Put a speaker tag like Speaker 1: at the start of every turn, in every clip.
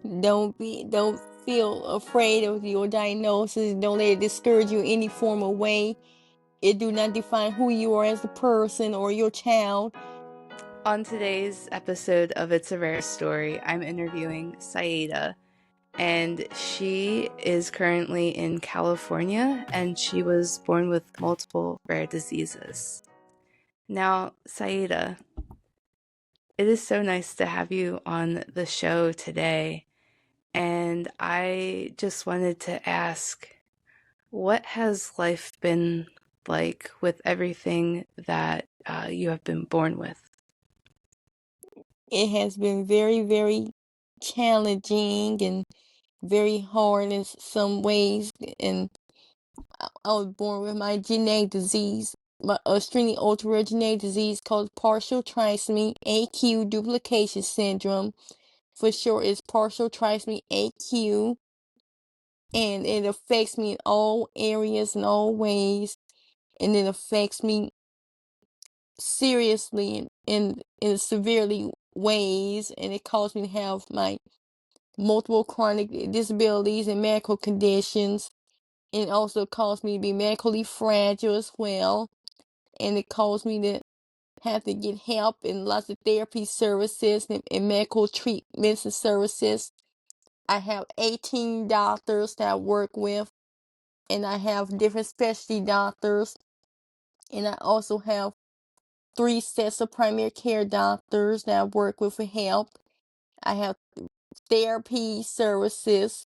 Speaker 1: Don't feel afraid of your diagnosis. Don't let it discourage you in any form of way. It do not define who you are as a person or your child.
Speaker 2: On today's episode of It's a Rare Story, I'm interviewing Saida, and she is currently in California, and she was born with multiple rare diseases. Now, Saida, it is so nice to have you on the show today, and I just wanted to ask, what has life been like with everything that you have been born with?
Speaker 1: It has been very, very challenging and very hard in some ways. And I was born with my genetic disease, my extremely ultra-rare genetic disease called Partial Trisomy AQ Duplication Syndrome. For short, it's Partial Trisomy AQ, and it affects me in all areas and all ways, and it affects me seriously in severely ways, and it caused me to have my multiple chronic disabilities and medical conditions. It also caused me to be medically fragile as well, and it caused me to have to get help in lots of therapy services and medical treatments and services. I have 18 doctors that I work with, and I have different specialty doctors, and I also have 3 sets of primary care doctors that I work with for help. I have therapy services,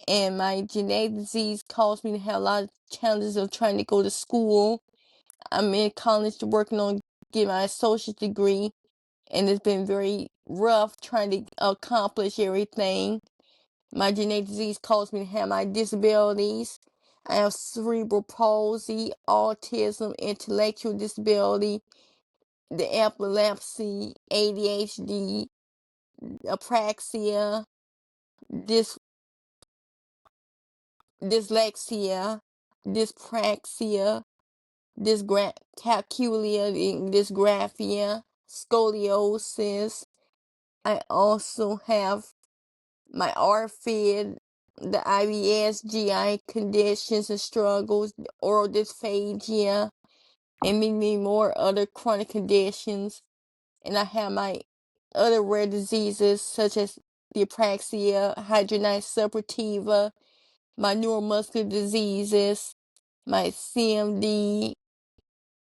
Speaker 1: and my genetic disease caused me to have a lot of challenges of trying to go to school. I'm in college working on getting my associate's degree, and it's been very rough trying to accomplish everything. My genetic disease caused me to have my disabilities. I have cerebral palsy, autism, intellectual disability, the epilepsy, ADHD, apraxia, dyslexia, dyspraxia, dyscalculia, dysgraphia, scoliosis. I also have my RFID, the IBS, GI conditions and struggles, oral dysphagia, and many more other chronic conditions. And I have my other rare diseases such as the apraxia, hidradenitis suppurativa, my neuromuscular diseases, my CMD.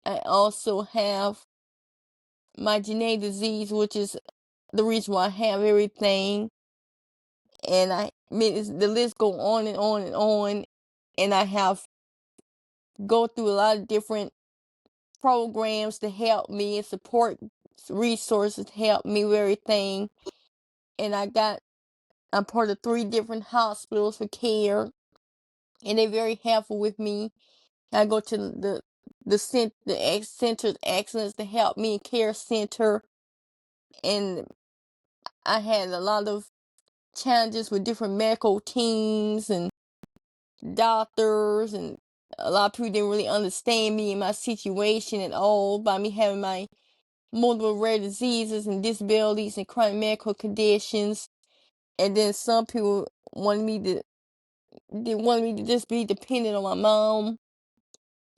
Speaker 1: I also have my genetic disease, which is the reason why I have everything. And the list go on and on and on. And I have go through a lot of different programs to help me and support resources to help me with everything. And I'm part of 3 different hospitals for care, and they're very helpful with me. I go to the center of excellence to help me care center, and I had a lot of challenges with different medical teams and doctors, and a lot of people didn't really understand me and my situation at all by me having my multiple rare diseases and disabilities and chronic medical conditions. And then some people they wanted me to just be dependent on my mom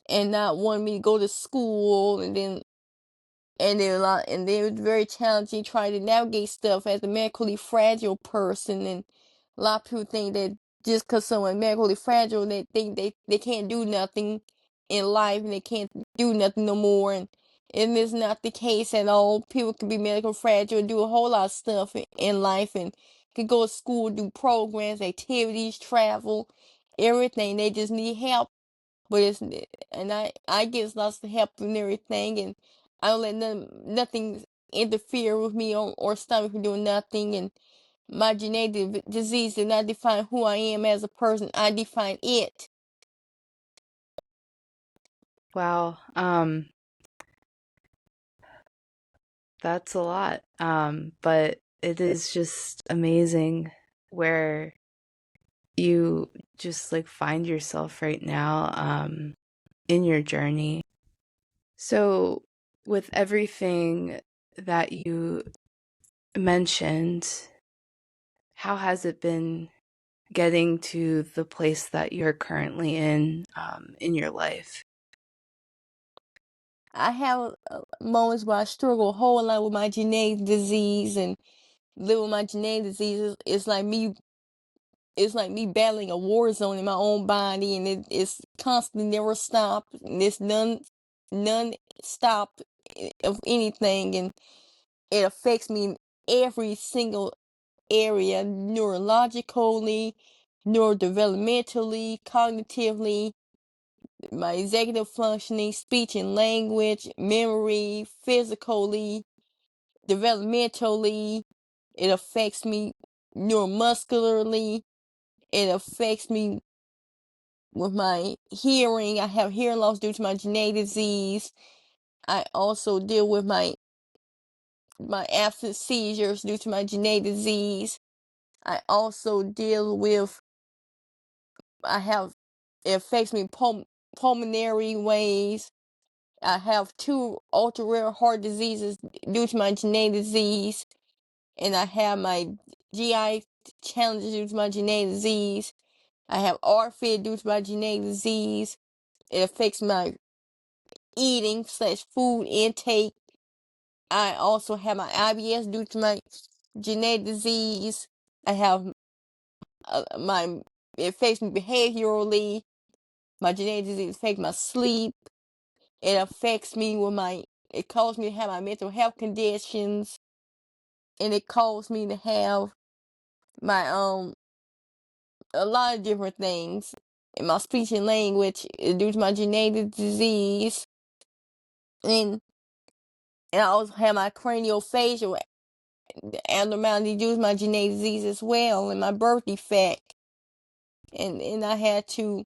Speaker 1: and not want me to go to school, and then it was very challenging trying to navigate stuff as a medically fragile person. And a lot of people think that just because someone's medically fragile, they think they can't do nothing in life and they can't do nothing no more. And it's not the case at all. People can be medically fragile and do a whole lot of stuff in life, and can go to school, do programs, activities, travel, everything. They just need help. But I get lots of help and everything, and I don't let nothing interfere with me or stop me from doing nothing. And my genetic disease did not define who I am as a person. I define it.
Speaker 2: Wow, that's a lot. But it is just amazing where you just like find yourself right now, in your journey. So, with everything that you mentioned, how has it been getting to the place that you're currently in your life?
Speaker 1: I have moments where I struggle a whole lot with my genetic disease, and living with my genetic disease is like me. It's like me battling a war zone in my own body, and it's constantly never stop. And it's none stop of anything, and it affects me in every single area, neurologically, neurodevelopmentally, cognitively, my executive functioning, speech and language, memory, physically, developmentally. It affects me neuromuscularly. It affects me with my hearing. I have hearing loss due to my genetic disease. I also deal with my absent seizures due to my genetic disease. I also deal with it affects me pulmonary ways. I have 2 ultra rare heart diseases due to my genetic disease, and I have my GI challenges due to my genetic disease. I have RFID due to my genetic disease. It affects my eating / food intake. I also have my IBS due to my genetic disease. I have it affects me behaviorally. My genetic disease affects my sleep. It affects me it causes me to have my mental health conditions, and it causes me to have my a lot of different things in my speech and language due to my genetic disease, and I also have my craniofacial abnormality due to my genetic disease as well, and my birth defect, and I had to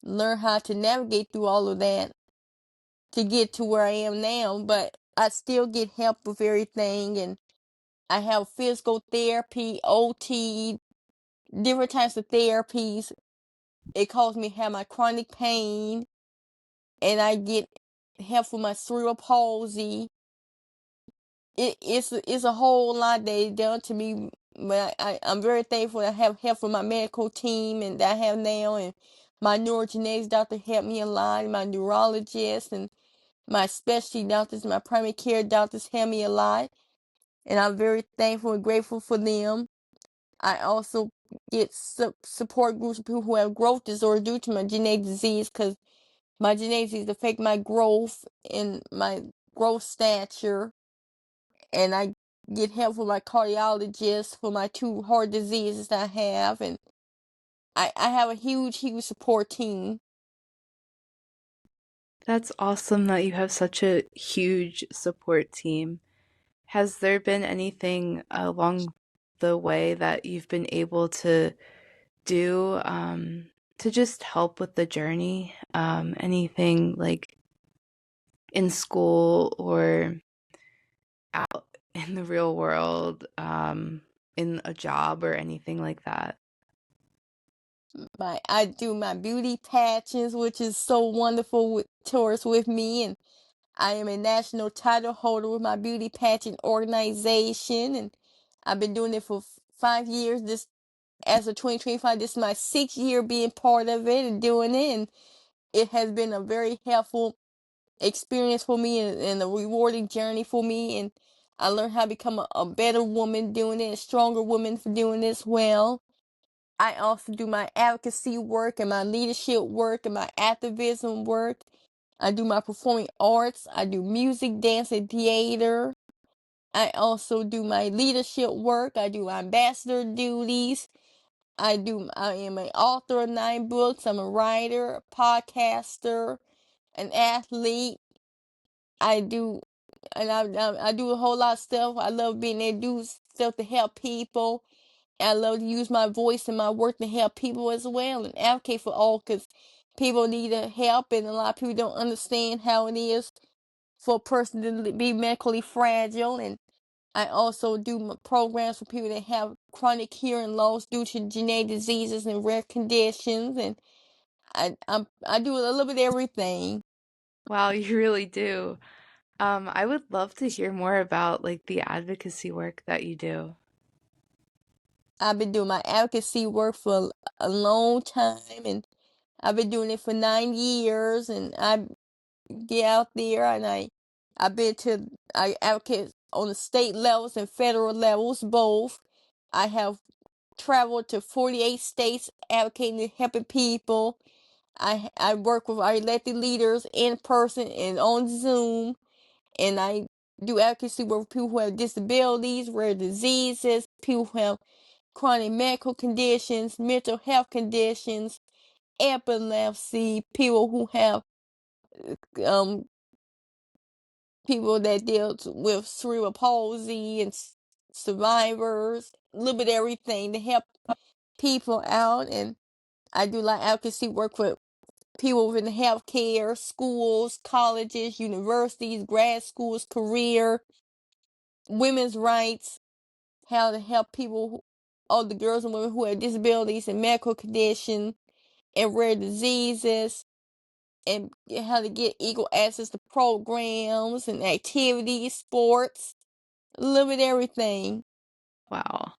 Speaker 1: learn how to navigate through all of that to get to where I am now, but I still get help with everything, and I have physical therapy, OT, different types of therapies. It caused me to have my chronic pain, and I get help for my cerebral palsy. It's a whole lot they done to me, but I'm very thankful to have help from my medical team and that I have now, and my neurogenetics doctor helped me a lot, and my neurologist and my specialty doctors, my primary care doctors helped me a lot, and I'm very thankful and grateful for them. I also get support groups of people who have growth disorder due to my genetic disease, because my genetic disease affect my growth and my growth stature, and I get help from my cardiologist for my 2 heart diseases that I have, and I have a huge support team.
Speaker 2: That's awesome that you have such a huge support team. Has there been anything along the way that you've been able to do to just help with the journey? Anything like in school or out in the real world, in a job or anything like that?
Speaker 1: I do my beauty pageants, which is so wonderful with tourists with me, and I am a national title holder with my beauty pageant organization, and I've been doing it for 5 years. This as of 2025, this is my 6th year being part of it and doing it, and it has been a very helpful experience for me, and a rewarding journey for me, and I learned how to become a better woman doing it, a stronger woman for doing this well. I also do my advocacy work and my leadership work and my activism work. I do my performing arts. I do music, dance, and theater. I also do my leadership work. I do ambassador duties. I am an author of 9 books. I'm a writer, a podcaster, an athlete. I do, and I do a whole lot of stuff. I love being able to do stuff to help people. I love to use my voice and my work to help people as well and advocate for all, because people need help, and a lot of people don't understand how it is for a person to be medically fragile. And I also do programs for people that have chronic hearing loss due to genetic diseases and rare conditions, and I do a little bit of everything.
Speaker 2: Wow, you really do. I would love to hear more about like the advocacy work that you do.
Speaker 1: I've been doing my advocacy work for a long time, and I've been doing it for 9 years, and I get out there and I advocate on the state levels and federal levels both. I have traveled to 48 states advocating and helping people. I work with our elected leaders in person and on Zoom, and I do advocacy work with people who have disabilities, rare diseases, people who have chronic medical conditions, mental health conditions, epilepsy, people who have um people that deal with cerebral palsy and survivors, a little bit of everything to help people out. And I do like advocacy work with people within healthcare, schools, colleges, universities, grad schools, career, women's rights, how to help people, all the girls and women who have disabilities and medical conditions and rare diseases, and how to get equal access to programs and activities, sports, a little bit of everything.
Speaker 2: Wow.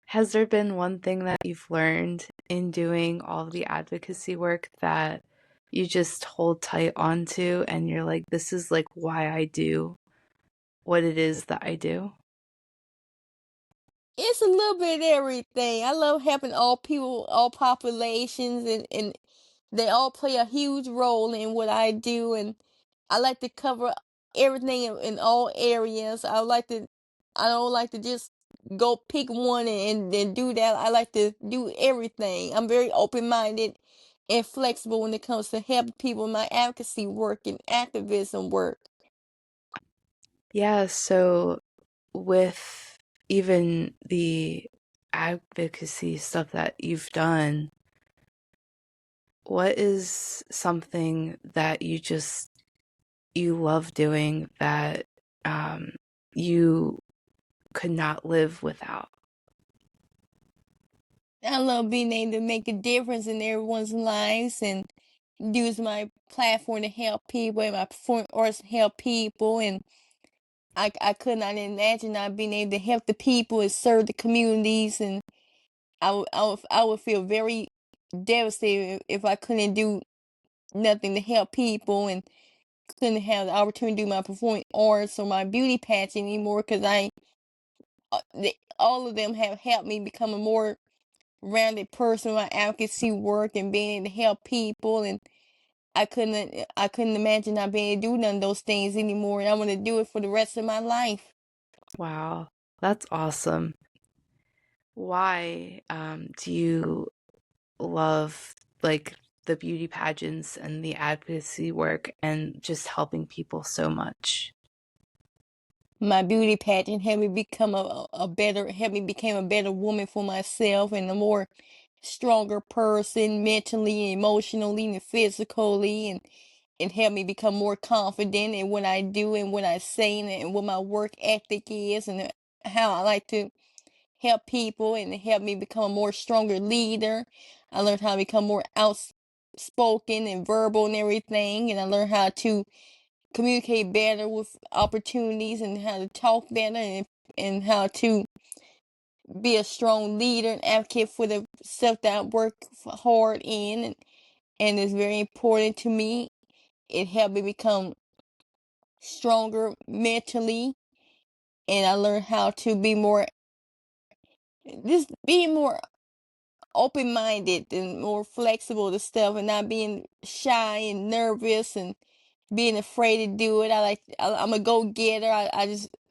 Speaker 2: Has there been one thing that you've learned in doing all of the advocacy work that you just hold tight onto and you're like, this is like why I do what it is that I do?
Speaker 1: It's a little bit of everything. I love helping all people, all populations, and they all play a huge role in what I do. And I like to cover everything in all areas. I don't like to just go pick one and do that. I like to do everything. I'm very open minded and flexible when it comes to helping people in my advocacy work and activism work.
Speaker 2: Yeah, so with even the advocacy stuff that you've done, what is something that you love doing that you could not live without?
Speaker 1: I love being able to make a difference in everyone's lives and use my platform to help people and my performance to help people. And I could not imagine not being able to help the people and serve the communities. And I would feel very devastated if I couldn't do nothing to help people and couldn't have the opportunity to do my performing arts or my beauty patch anymore, because all of them have helped me become a more rounded person with my advocacy work and being able to help people. And I couldn't imagine not being able to do none of those things anymore, and I want to do it for the rest of my life.
Speaker 2: Wow, that's awesome. Why do you love like the beauty pageants and the advocacy work and just helping people so much?
Speaker 1: My beauty pageant helped me become helped me become a better woman for myself and a more stronger person mentally, emotionally, and physically, and it helped me become more confident in what I do and what I say and what my work ethic is and how I like to help people, and it helped me become a more stronger leader. I learned how to become more outspoken and verbal and everything, and I learned how to communicate better with opportunities and how to talk better, and how to be a strong leader and advocate for the stuff that I work hard in, and it's very important to me. It helped me become stronger mentally, and I learned how to be more open minded and more flexible to stuff, and not being shy and nervous and being afraid to do it. I'm a go getter. I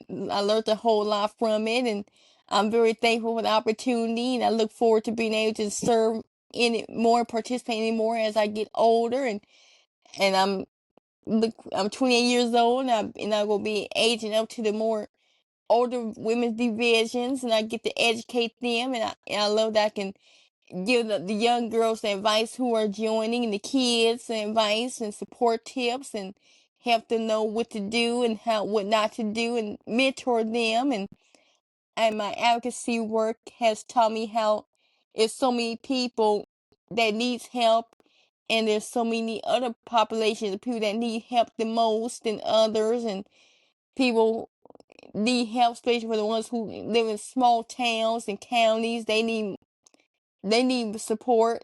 Speaker 1: learned a whole lot from it, and I'm very thankful for the opportunity, and I look forward to being able to serve in it more, participate in it more as I get older, and I'm 28 years old, and I will be aging up to the more older women's divisions, and I get to educate them, and I love that I can give the young girls the advice who are joining, the kids the advice and support tips, and help them know what to do and what not to do, and mentor them. And my advocacy work has taught me how there's so many people that needs help, and there's so many other populations of people that need help the most than others, and people need help, especially for the ones who live in small towns and counties. They need support,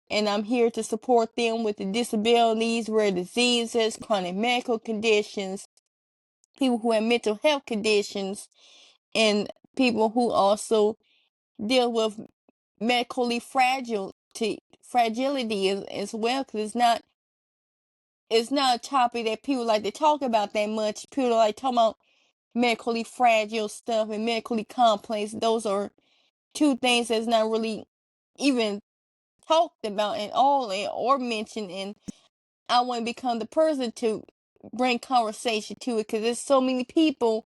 Speaker 1: and I'm here to support them with the disabilities, rare diseases, chronic medical conditions, people who have mental health conditions, and people who also deal with medically fragility as well, because it's not a topic that people like to talk about that much. People like talking about medically fragile stuff and medically complex. Those are two things that's not really even talked about at all or mentioned, and I want to become the person to bring conversation to it, because there's so many people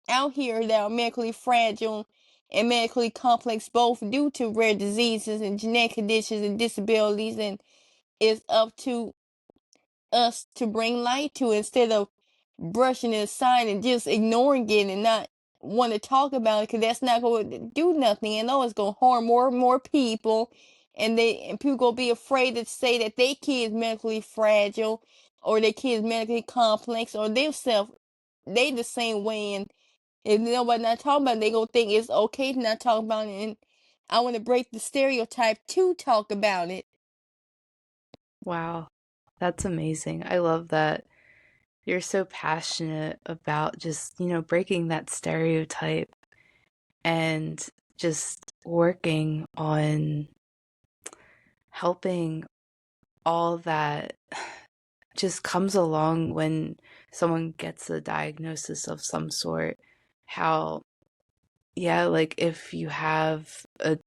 Speaker 1: out here that are medically fragile and medically complex, both due to rare diseases and genetic conditions and disabilities, and it's up to us to bring light to it instead of brushing it aside and just ignoring it and not want to talk about it, because that's not going to do nothing. And know it's going to harm more and more people, and people going to be afraid to say that their kids medically fragile or their kids medically complex or they the same way. And if nobody not talking about it, they going to think it's okay to not talk about it. And I want to break the stereotype to talk about it.
Speaker 2: Wow, that's amazing. I love that you're so passionate about just, breaking that stereotype and just working on helping all that just comes along when someone gets a diagnosis of some sort. How, yeah, like if you have a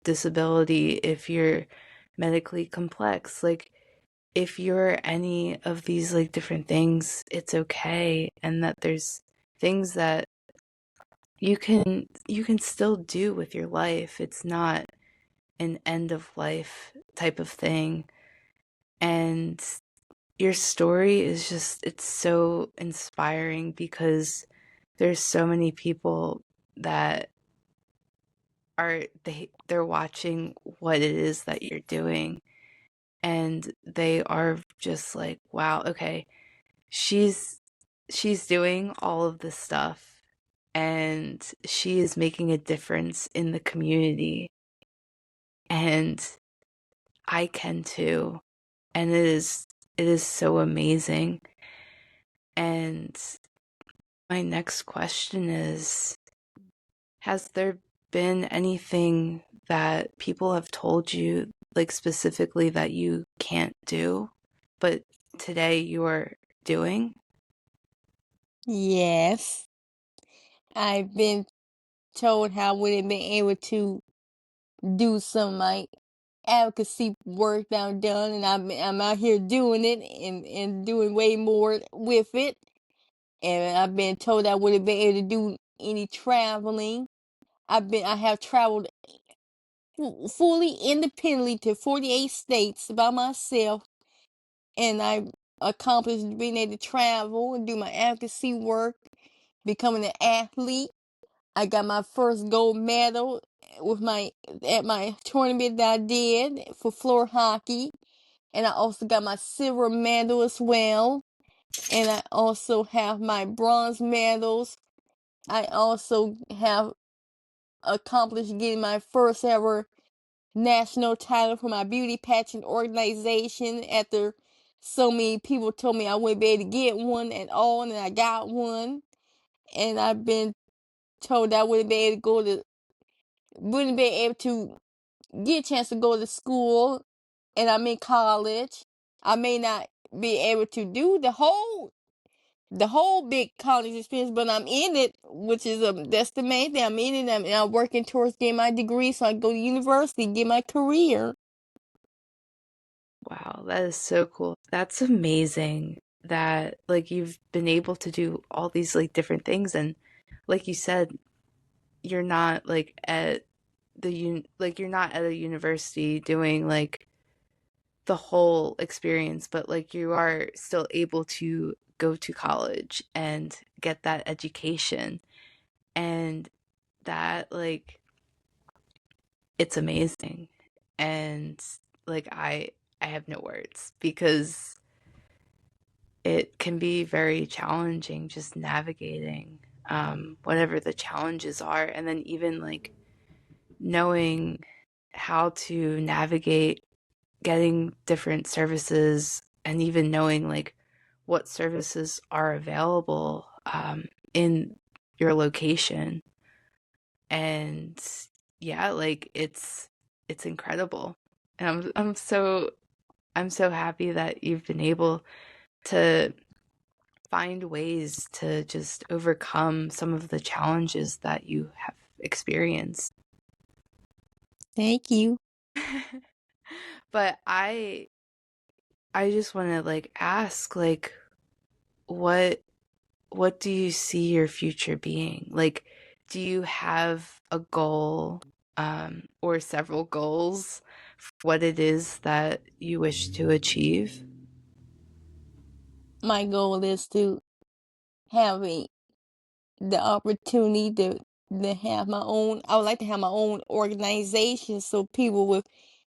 Speaker 2: disability, if you're medically complex, like if you're any of these like different things, it's okay. And that there's things that you can still do with your life. It's not an end of life type of thing. And your story is just, it's so inspiring because there's so many people that they're watching what it is that you're doing, and they are just like, wow, okay, she's doing all of this stuff and she is making a difference in the community, and I can too. And it is so amazing. And my next question is, has there been anything that people have told you, like specifically that you can't do, but today you are doing?
Speaker 1: Yes, I've been told how I wouldn't been able to do some of my advocacy work that I've done, and I'm out here doing it and doing way more with it. And I've been told I wouldn't been able to do any traveling. I have traveled fully independently to 48 states by myself, and I accomplished being able to travel and do my advocacy work, becoming an athlete. I got my first gold medal at my tournament that I did for floor hockey, and I also got my silver medal as well. And I also have my bronze medals. I also have accomplished getting my first ever national title for my beauty pageant organization after so many people told me I wouldn't be able to get one at all, and I got one. And I've been told I wouldn't be able to get a chance to go to school, and I'm in college. I may not be able to do the whole big college experience, but I'm in it, which is that's the main thing. I'm in it, and I'm working towards getting my degree so I can go to university, get my career.
Speaker 2: Wow, that is so cool. That's amazing that like you've been able to do all these like different things, and like you said, you're not like at you're not at a university doing like the whole experience, but like you are still able to go to college and get that education. And that like it's amazing. And like I have no words because it can be very challenging just navigating whatever the challenges are, and then even like knowing how to navigate getting different services, and even knowing like what services are available in your location. And yeah, like it's incredible. And I'm so happy that you've been able to find ways to just overcome some of the challenges that you have experienced.
Speaker 1: Thank you.
Speaker 2: But I just want to like ask, like, what what do you see your future being? Like, do you have a goal, or several goals for what it is that you wish to achieve?
Speaker 1: My goal is to have the opportunity to have my own. I would like to have my own organization so people with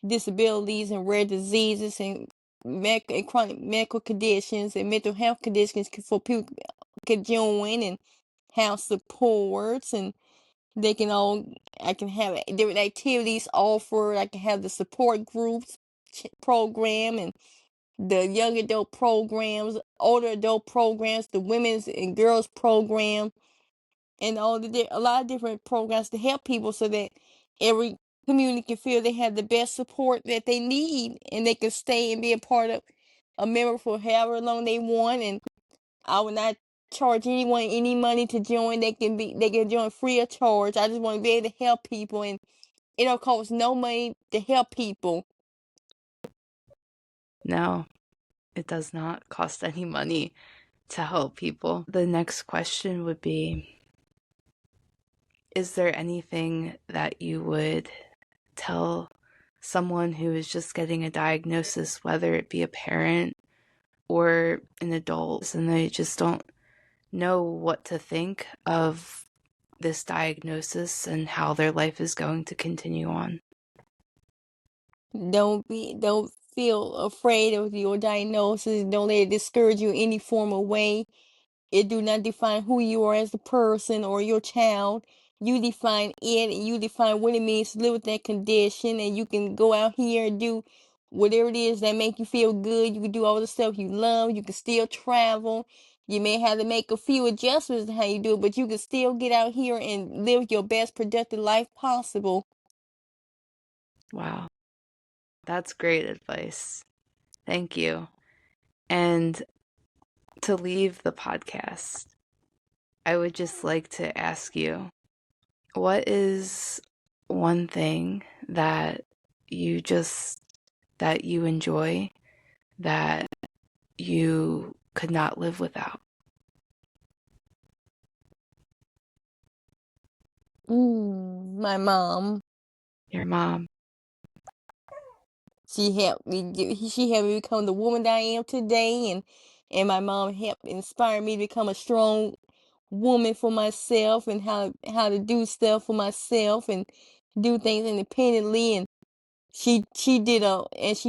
Speaker 1: disabilities and rare diseases and and chronic medical conditions and mental health conditions for people could join and have supports, and they can all I can have different activities offered. I can have the support groups program and the young adult programs, older adult programs, the women's and girls program, and a lot of different programs to help people so that every community can feel they have the best support that they need, and they can stay and be a part of a member for however long they want. And I would not charge anyone any money to join. They can join free of charge. I just want to be able to help people, and it don't cost no money to help people.
Speaker 2: No, it does not cost any money to help people. The next question would be, is there anything that you would tell someone who is just getting a diagnosis, whether it be a parent or an adult, and they just don't know what to think of this diagnosis and how their life is going to continue on?
Speaker 1: Don't feel afraid of your diagnosis. Don't let it discourage you in any form of way. It do not define who you are as a person or your child. You define it, and you define what it means to live with that condition, and you can go out here and do whatever it is that make you feel good. You can do all the stuff you love. You can still travel. You may have to make a few adjustments to how you do it, but you can still get out here and live your best productive life possible.
Speaker 2: Wow, that's great advice. Thank you. And to leave the podcast, I would just like to ask you, what is one thing that that you enjoy, that you could not live without?
Speaker 1: My mom.
Speaker 2: Your mom.
Speaker 1: She helped me become the woman that I am today, and my mom helped inspire me to become a strong woman for myself, and how to do stuff for myself and do things independently. And she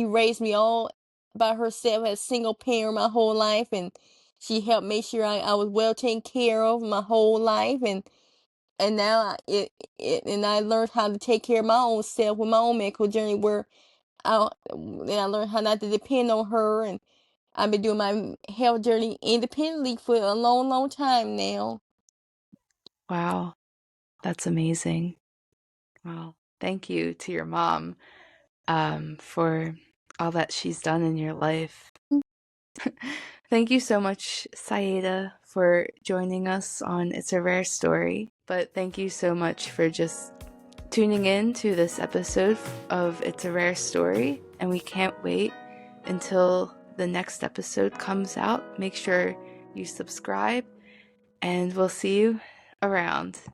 Speaker 1: raised me all by herself as a single parent my whole life, and she helped make sure I was well taken care of my whole life. And now and I learned how to take care of my own self with my own medical journey, where and I learned how not to depend on her, and I've been doing my health journey independently for a long, long time now.
Speaker 2: Wow, that's amazing. Wow. Thank you to your mom, for all that she's done in your life. Thank you so much, Saida, for joining us on It's a Rare Story. But thank you so much for just tuning in to this episode of It's a Rare Story. And we can't wait until the next episode comes out. Make sure you subscribe, and we'll see you around.